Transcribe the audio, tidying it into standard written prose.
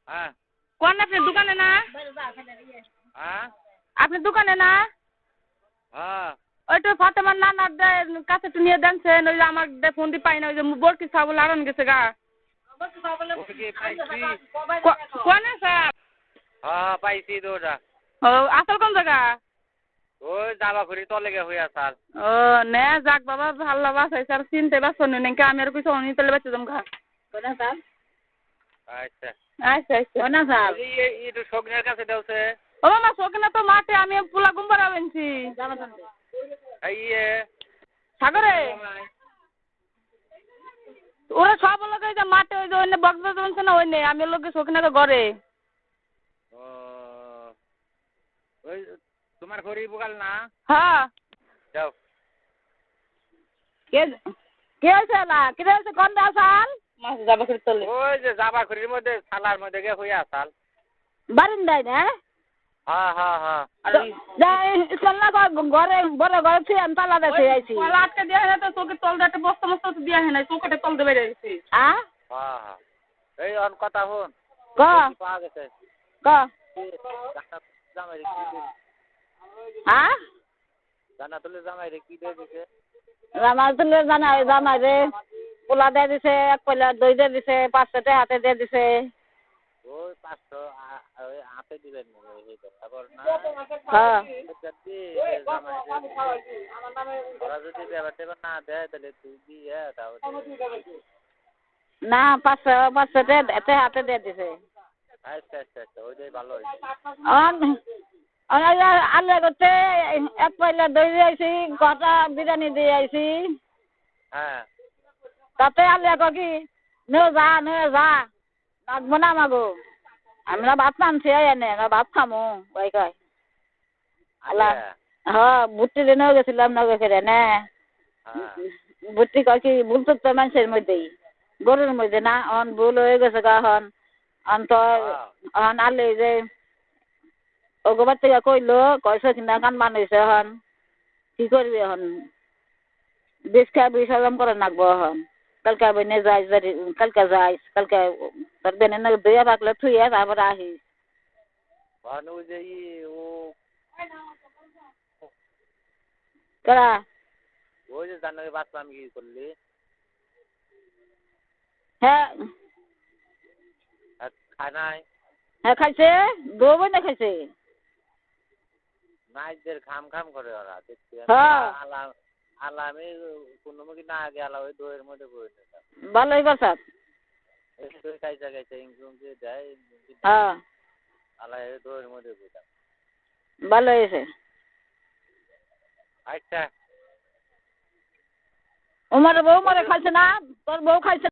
হ্যাঁ কোন আপনি দোকানে না? হ্যাঁ আপনি দোকানে না? হ্যাঁ ওইটা ফাতেমার নানার কাছে একটু নিয়ে দেনছেন। ওই যে আমার ফোন দিয়ে পাই না, ওই যে বরকি সাবল আড়ন গেছে গা। ওকে পাইছি কোনে স্যার? হ্যাঁ পাইছি তো ওটা ও আসল কোন জায়গা? ওই যাবা করি তলে গে হইয়া স্যার ও নে যাক বাবা ভালো বাসাই স্যার চিনতে পারছো নাকি আমি আর কিছু অনি তাহলে বেঁচে যাম ঘা। কোনে স্যার? আচ্ছা আচ্ছা আচ্ছা কোনে স্যার? একটু সগ্নের কাছে দেওছে ও মামা শোকে তো মাঠে আমি পোলা গুম্বার আনছি ইয়ে সাগরে ওরা সব লোক ওই যে মাঠে ওই যে অন্য বক্স জমছে না ওই নেই আমি লোকে শোকে না ঘরে ও ওই তোমার ঘড়ি বুকাল না হ্যাঁ যাও কে কে হয়েছে না কে হয়েছে কোন আসাল মাছ যাবা করে চলে ওই যে যাবা ঘড়ির মধ্যে সালার মধ্যে গে হইয়া আসাল বারিন্দায় না হ্যাঁ হ্যাঁ হ্যাঁ চল না ঘরে বড় ঘরে ফিরে আমি তালা দেখে আইছি আটকে দেওয়া হয় তো চোখের তল একটা বস্তা মস্তা দেওয়া হয় না চোখের তল দেবে গেছি হ্যাঁ হ্যাঁ এই অন কথা হন ক পাওয়া গেছে ক জামাই রে হ্যাঁ জানা তুলে জামাই রে কি দিয়ে দিছে জামাই তুলে জামাই রে পোলা দিয়ে দিছে এক পয়লা দই দিয়ে দিছে 500 টাকা হাতে দিয়ে দিছে ওই 500 ওই হাতে দিবেন এই খবর না হ্যাঁ যদি জামাই ওরা যদি ব্যাপার টেবার না দেয় তাহলে তুই দিয়ে তাও না 500 টাকা হাতে দিয়ে দিছে আচ্ছা আচ্ছা আচ্ছা ওইটাই ভালো হয়েছে আল্লাহ করতে এক পয়লা দই দিয়ে আইছি কটা বিরিয়ানি দিয়ে আইছি হ্যাঁ তাতে আল্লাহ কি নে যা লাগবো না মাগো আমরা ভাত নামছি এনে আমরা ভাত খামো ওই কয় আল্লাহ হ্যাঁ বুট্টি দিনেও গেছিলাম নগে ফেরে নে বুট্টি কয় কি ভুল তো মানুষের মধ্যেই গরুর মধ্যে না অন ভুল হয়ে গেছে গা হন অন্ত অন আলে যে ওগোবার থেকে কইলো কয়সো কিনা কান মানুষ হন কি করবি হন বিষ হজম করে নাকবো হন কালকে বনে যাইস কালকে যাইস কালকে তোর বেনে না দুইয়া পাকলে থুইয়া তারপরে আহিস ভানু যে ও কেরা ওই যে জানারে বাঁচলাম কি করলি হ্যাঁ খানায় হ্যাঁ খাইছে বউ বনে খাইছে নাইদের খাম খাম করে ওরা দেখছি হ্যাঁ আলামে কোনো মুখে না আগে আলা ওই দইয়ের মধ্যে বই ভালোই বাসাত দই খাইছে খাইছে ইংকুম যে দেয় হ্যাঁ আলা ওই দইয়ের মধ্যে বইটা ভালো হয়েছে আচ্ছা আমার বউ মরে খাইছে না তোর বউ খাইছে